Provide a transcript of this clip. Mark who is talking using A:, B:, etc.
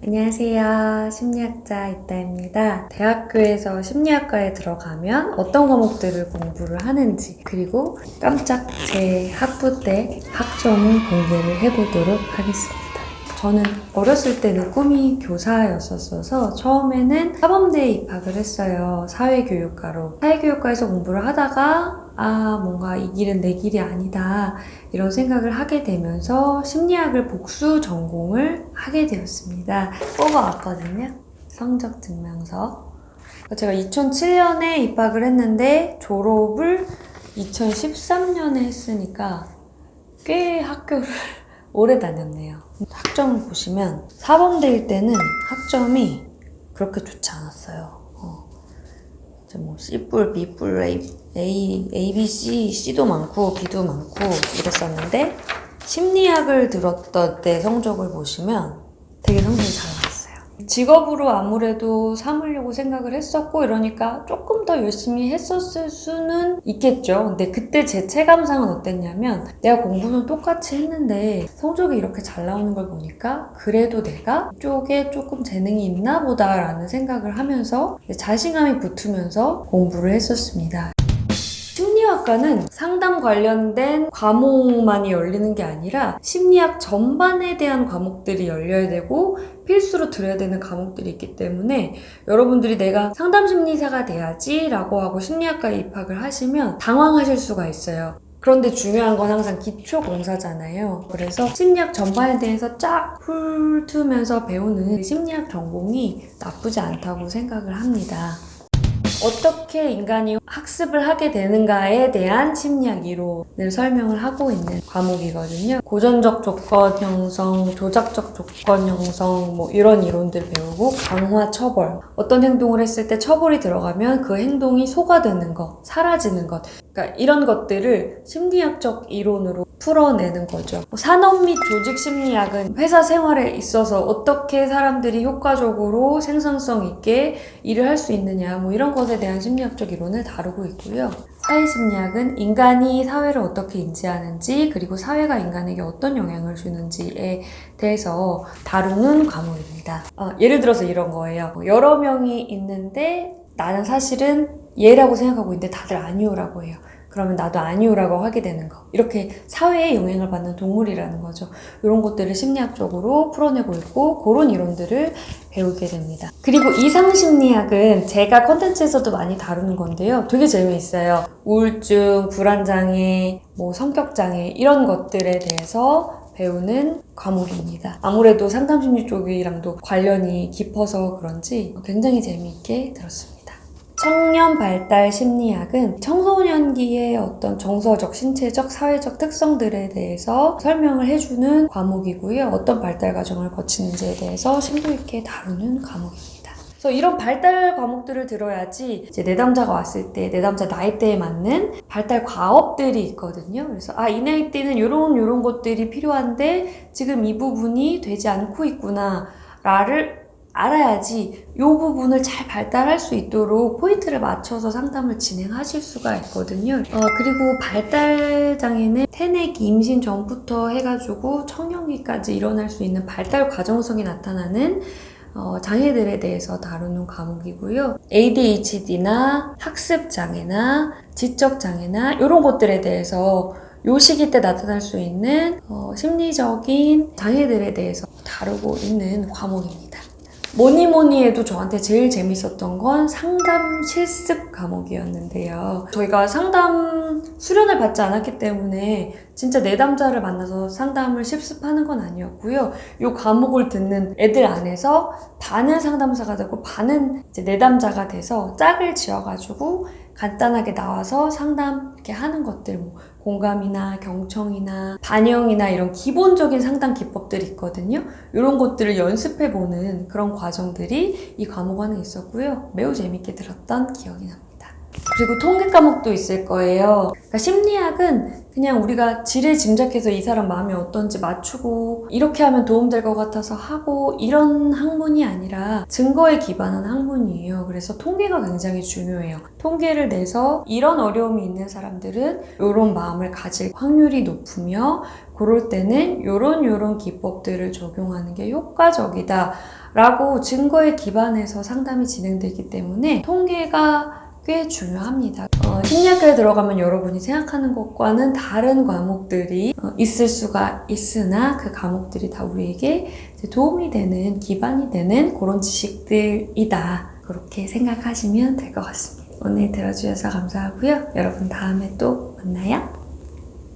A: 안녕하세요. 심리학자 이따입니다. 대학교에서 심리학과에 들어가면 어떤 과목들을 공부를 하는지, 그리고 깜짝 제 학부 때 학점 공개를 해보도록 하겠습니다. 저는 어렸을 때는 꿈이 교사였었어서 처음에는 사범대에 입학을 했어요. 사회교육과로. 사회교육과에서 공부를 하다가 뭔가 이 길은 내 길이 아니다 이런 생각을 하게 되면서 심리학을 복수 전공을 하게 되었습니다. 뽑아왔거든요. 성적 증명서. 제가 2007년에 입학을 했는데 졸업을 2013년에 했으니까 꽤 학교를 오래 다녔네요. 학점을 보시면 사범대일 때는 학점이 그렇게 좋지 않았어요. 이제 뭐 C뿔, B뿔, A, B, C도 많고 B도 많고 이랬었는데 심리학을 들었던 때 성적을 보시면 되게 성적이 잘 나왔어요. 직업으로 아무래도 삼으려고 생각을 했었고 이러니까 조금 더 열심히 했었을 수는 있겠죠. 근데 그때 제 체감상은 어땠냐면 내가 공부는 똑같이 했는데 성적이 이렇게 잘 나오는 걸 보니까 그래도 내가 이쪽에 조금 재능이 있나 보다라는 생각을 하면서 자신감이 붙으면서 공부를 했었습니다. 심리학과는 상담 관련된 과목만이 열리는 게 아니라 심리학 전반에 대한 과목들이 열려야 되고 필수로 들어야 되는 과목들이 있기 때문에 여러분들이 내가 상담심리사가 돼야지 라고 하고 심리학과에 입학을 하시면 당황하실 수가 있어요. 그런데 중요한 건 항상 기초공사잖아요. 그래서 심리학 전반에 대해서 쫙 훑으면서 배우는 심리학 전공이 나쁘지 않다고 생각을 합니다. 어떻게 인간이 학습을 하게 되는가에 대한 심리학 이론을 설명을 하고 있는 과목이거든요. 고전적 조건 형성, 조작적 조건 형성 뭐 이런 이론들 배우고 강화 처벌, 어떤 행동을 했을 때 처벌이 들어가면 그 행동이 소과되는 것, 사라지는 것, 그러니까 이런 것들을 심리학적 이론으로 풀어내는 거죠. 산업 및 조직 심리학은 회사 생활에 있어서 어떻게 사람들이 효과적으로 생산성 있게 일을 할 수 있느냐 뭐 이런 것에 대한 심리학적 이론을 다루고 있고요. 사회심리학은 인간이 사회를 어떻게 인지하는지 그리고 사회가 인간에게 어떤 영향을 주는지에 대해서 다루는 과목입니다. 예를 들어서 이런 거예요. 여러 명이 있는데 나는 사실은 얘라고 생각하고 있는데 다들 아니오라고 해요. 그러면 나도 아니오라고 하게 되는 거. 이렇게 사회에 영향을 받는 동물이라는 거죠. 이런 것들을 심리학적으로 풀어내고 있고 그런 이론들을 배우게 됩니다. 그리고 이상심리학은 제가 컨텐츠에서도 많이 다루는 건데요. 되게 재미있어요. 우울증, 불안장애, 성격장애 이런 것들에 대해서 배우는 과목입니다. 아무래도 상담심리 쪽이랑도 관련이 깊어서 그런지 굉장히 재미있게 들었습니다. 청년 발달 심리학은 청소년기의 어떤 정서적, 신체적, 사회적 특성들에 대해서 설명을 해주는 과목이고요. 어떤 발달 과정을 거치는지에 대해서 심도 있게 다루는 과목입니다. 그래서 이런 발달 과목들을 들어야지 이제 내담자가 왔을 때 내담자 나이대에 맞는 발달 과업들이 있거든요. 그래서 이 나이대는 요런 것들이 필요한데 지금 이 부분이 되지 않고 있구나 라를 알아야지 이 부분을 잘 발달할 수 있도록 포인트를 맞춰서 상담을 진행하실 수가 있거든요. 그리고 발달장애는 태내기, 임신 전부터 해가지고 청년기까지 일어날 수 있는 발달 과정성이 나타나는 장애들에 대해서 다루는 과목이고요. ADHD나 학습장애나 지적장애나 이런 것들에 대해서 요 시기 때 나타날 수 있는 심리적인 장애들에 대해서 다루고 있는 과목입니다. 뭐니 해도 저한테 제일 재밌었던 건 상담 실습 과목이었는데요. 저희가 상담 수련을 받지 않았기 때문에 진짜 내담자를 만나서 상담을 실습하는 건 아니었고요. 이 과목을 듣는 애들 안에서 반은 상담사가 되고 반은 이제 내담자가 돼서 짝을 지어가지고 간단하게 나와서 상담 이렇게 하는 것들, 공감이나 경청이나 반영이나 이런 기본적인 상담 기법들이 있거든요. 이런 것들을 연습해보는 그런 과정들이 이 과목 안에 있었고요. 매우 재밌게 들었던 기억이 납니다. 그리고 통계 과목도 있을 거예요. 그러니까 심리학은 그냥 우리가 지레 짐작해서 이 사람 마음이 어떤지 맞추고 이렇게 하면 도움될 것 같아서 하고 이런 학문이 아니라 증거에 기반한 학문이에요. 그래서 통계가 굉장히 중요해요. 통계를 내서 이런 어려움이 있는 사람들은 이런 마음을 가질 확률이 높으며 그럴 때는 요런 기법들을 적용하는 게 효과적이다 라고 증거에 기반해서 상담이 진행되기 때문에 통계가 꽤 중요합니다. 심리학과에 들어가면 여러분이 생각하는 것과는 다른 과목들이 있을 수가 있으나 그 과목들이 다 우리에게 도움이 되는, 기반이 되는 그런 지식들이다. 그렇게 생각하시면 될 것 같습니다. 오늘 들어주셔서 감사하고요. 여러분 다음에 또 만나요.